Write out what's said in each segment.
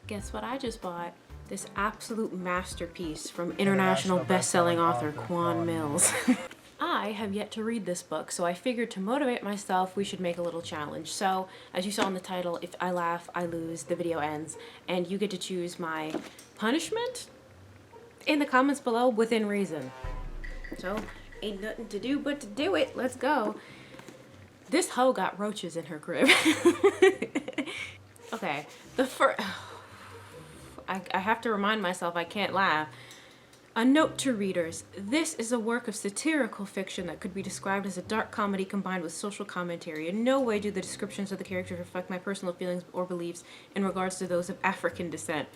Guess what I just bought? This absolute masterpiece from international best-selling author Quan Millz. I have yet to read this book, so I figured to motivate myself, we should make a little challenge. So, as you saw in the title, if I laugh, I lose, the video ends, and you get to choose my punishment in the comments below within reason. So, ain't nothing to do but to do it. Let's go. This hoe got roaches in her crib. Okay, the first... I have to remind myself I can't laugh. A note to readers. This is a work of satirical fiction that could be described as a dark comedy combined with social commentary. In no way do the descriptions of the characters reflect my personal feelings or beliefs in regards to those of African descent.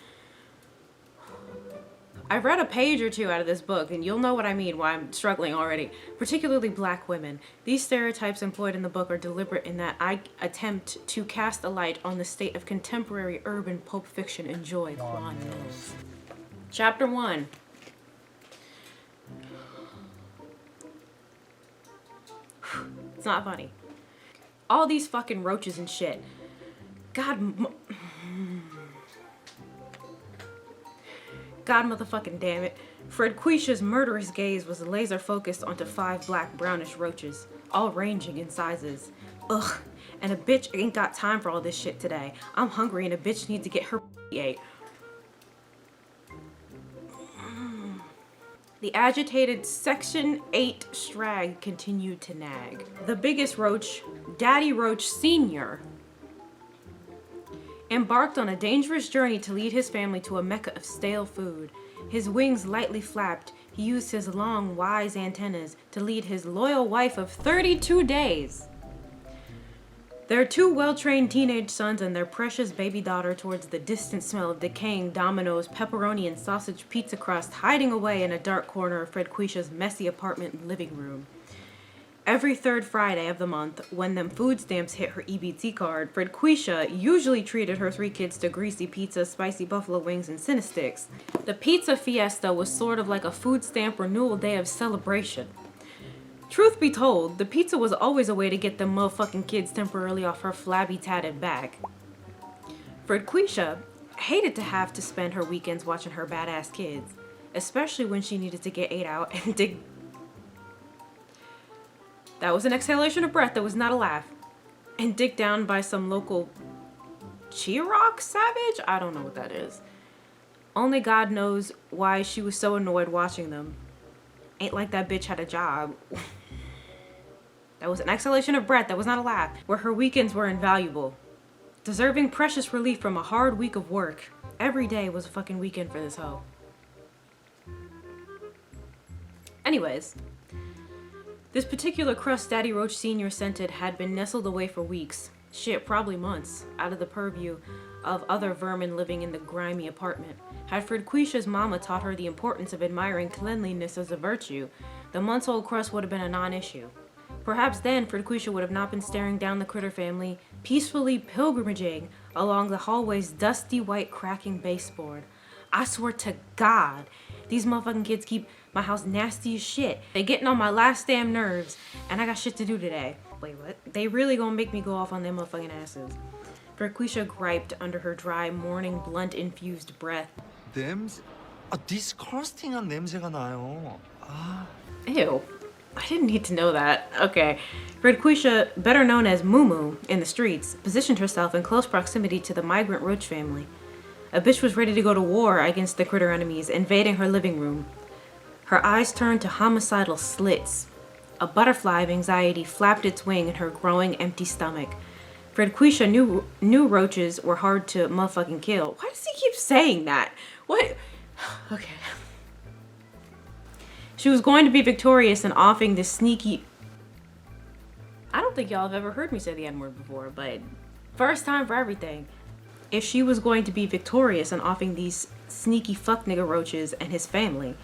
I've read a page or two out of this book, and you'll know what I mean, why I'm struggling already. Particularly black women. These stereotypes employed in the book are deliberate in that I attempt to cast a light on the state of contemporary urban pulp fiction. Enjoy, Quan Millz. Chapter 1. It's not funny. All these fucking roaches and shit. God motherfucking damn it. Fred Quisha's murderous gaze was laser focused onto 5 black brownish roaches, all ranging in sizes. Ugh, and a bitch ain't got time for all this shit today. I'm hungry and a bitch needs to get her ate. The agitated Section 8 Strag continued to nag. The biggest roach, Daddy Roach Sr., embarked on a dangerous journey to lead his family to a mecca of stale food. His wings lightly flapped. He used his long, wise antennas to lead his loyal wife of 32 days, their 2 well-trained teenage sons, and their precious baby daughter towards the distant smell of decaying Domino's pepperoni and sausage pizza crust hiding away in a dark corner of Fred Quisha's messy apartment and living room. Every 3rd Friday of the month, when them food stamps hit her EBT card, Fred Quisha usually treated her 3 kids to greasy pizza, spicy buffalo wings, and Cinesticks. The pizza fiesta was sort of like a food stamp renewal day of celebration. Truth be told, the pizza was always a way to get them motherfucking kids temporarily off her flabby, tatted back. Fred Quisha hated to have to spend her weekends watching her badass kids, especially when she needed to get ate out and dig. That was an exhalation of breath that was not a laugh. And dick down by some local Cherokee savage? I don't know what that is. Only God knows why she was so annoyed watching them. Ain't like that bitch had a job. That was an exhalation of breath that was not a laugh. Where her weekends were invaluable. Deserving precious relief from a hard week of work. Every day was a fucking weekend for this hoe. Anyways. This particular crust Daddy Roach Sr. scented had been nestled away for weeks, shit, probably months, out of the purview of other vermin living in the grimy apartment. Had Fred Quisha's mama taught her the importance of admiring cleanliness as a virtue, the months-old crust would have been a non-issue. Perhaps then Fred Quisha would have not been staring down the critter family, peacefully pilgrimaging along the hallway's dusty white cracking baseboard. I swear to God, these motherfucking kids keep my house nasty as shit. They getting on my last damn nerves, and I got shit to do today. Wait, what? They really gonna make me go off on them motherfucking asses. Fred Quisha griped under her dry, morning, blunt-infused breath. 냄새? 디스커스팅한 냄새가 나요. Ew. I didn't need to know that. Okay. Fred Quisha, better known as Moo Moo in the streets, positioned herself in close proximity to the migrant roach family. A bitch was ready to go to war against the critter enemies, invading her living room. Her eyes turned to homicidal slits. A butterfly of anxiety flapped its wing in her growing empty stomach. Fred Quisha knew roaches were hard to motherfucking kill. Why does he keep saying that? What? Okay. She was going to be victorious in offing this sneaky... I don't think y'all have ever heard me say the N-word before, but first time for everything. If she was going to be victorious in offing these sneaky fuck nigga roaches and his family,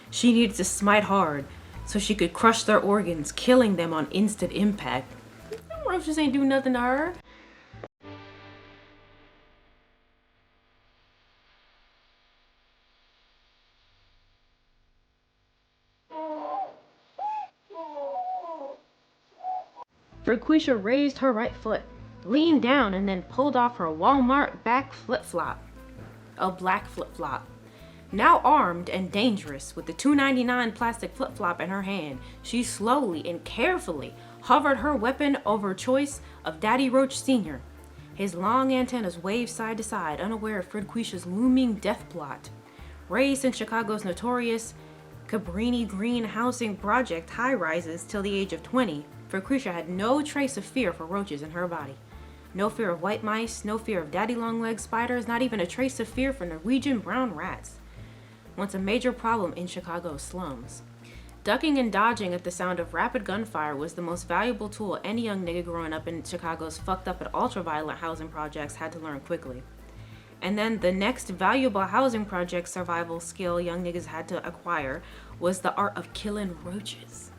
she needed to smite hard so she could crush their organs, killing them on instant impact. Them roaches ain't do nothing to her. Frequisha raised her right foot, leaned down, and then pulled off her Walmart back flip-flop. a black flip-flop. Now armed and dangerous with the $2.99 plastic flip-flop in her hand, she slowly and carefully hovered her weapon over choice of Daddy Roach Sr. His long antennas waved side to side, unaware of Frequisha's looming death plot. Raised in Chicago's notorious Cabrini Green housing project high-rises till the age of 20, Frequisha had no trace of fear for roaches in her body. No fear of white mice, no fear of daddy-long-legged spiders, not even a trace of fear for Norwegian brown rats. Once a major problem in Chicago's slums. Ducking and dodging at the sound of rapid gunfire was the most valuable tool any young nigga growing up in Chicago's fucked up and ultra-violent housing projects had to learn quickly. And then the next valuable housing project survival skill young niggas had to acquire was the art of killing roaches.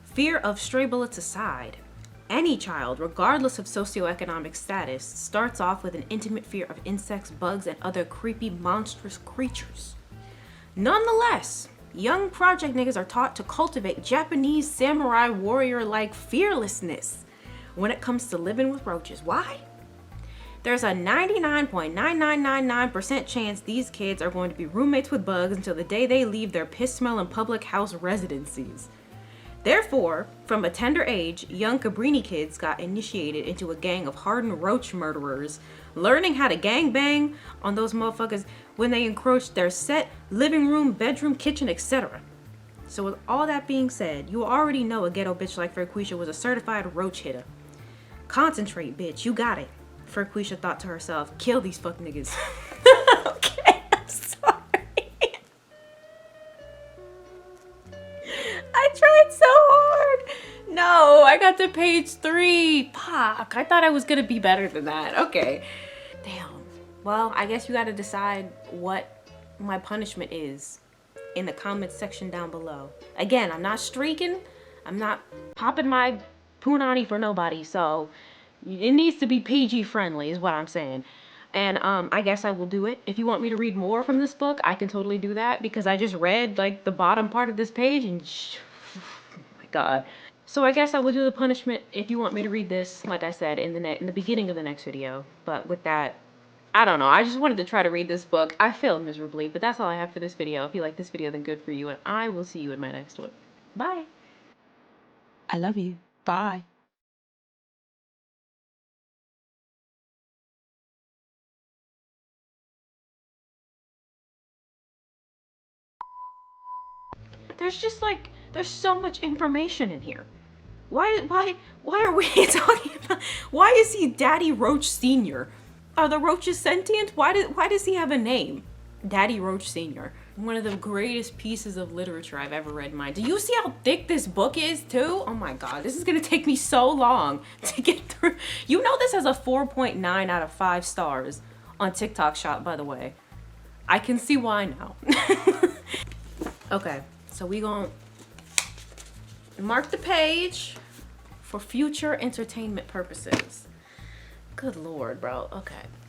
Fear of stray bullets aside, any child, regardless of socioeconomic status, starts off with an intimate fear of insects, bugs, and other creepy, monstrous creatures. Nonetheless, young project niggas are taught to cultivate Japanese samurai warrior-like fearlessness when it comes to living with roaches. Why? There's a 99.9999% chance these kids are going to be roommates with bugs until the day they leave their piss-smelling public house residencies. Therefore, from a tender age, young Cabrini kids got initiated into a gang of hardened roach murderers, learning how to gangbang on those motherfuckers when they encroached their set, living room, bedroom, kitchen, etc. So with all that being said, you already know a ghetto bitch like Frequisha was a certified roach hitter. Concentrate, bitch, you got it. Frequisha thought to herself, kill these fuck niggas. Okay, I'm sorry. I tried so hard. No, I got to page 3. Fuck, I thought I was gonna be better than that. Okay. Damn. Well, I guess you gotta decide what my punishment is in the comments section down below. Again, I'm not streaking. I'm not popping my punani for nobody, so it needs to be PG friendly is what I'm saying. And I guess I will do it. If you want me to read more from this book, I can totally do that because I just read like the bottom part of this page and oh my god. So I guess I will do the punishment if you want me to read this, like I said, in the beginning of the next video. But with that, I don't know. I just wanted to try to read this book. I failed miserably, but that's all I have for this video. If you like this video, then good for you, and I will see you in my next one. Bye. I love you. Bye. There's just like, there's so much information in here. Why are we talking about, why is he Daddy Roach Sr.? Are the roaches sentient? Why does he have a name? Daddy Roach Sr. One of the greatest pieces of literature I've ever read in my life. Do you see how thick this book is too? Oh my god, this is gonna take me so long to get through. You know this has a 4.9 out of 5 stars on TikTok Shop, by the way. I can see why now. Okay, so we gonna mark the page for future entertainment purposes. Good lord, bro. Okay.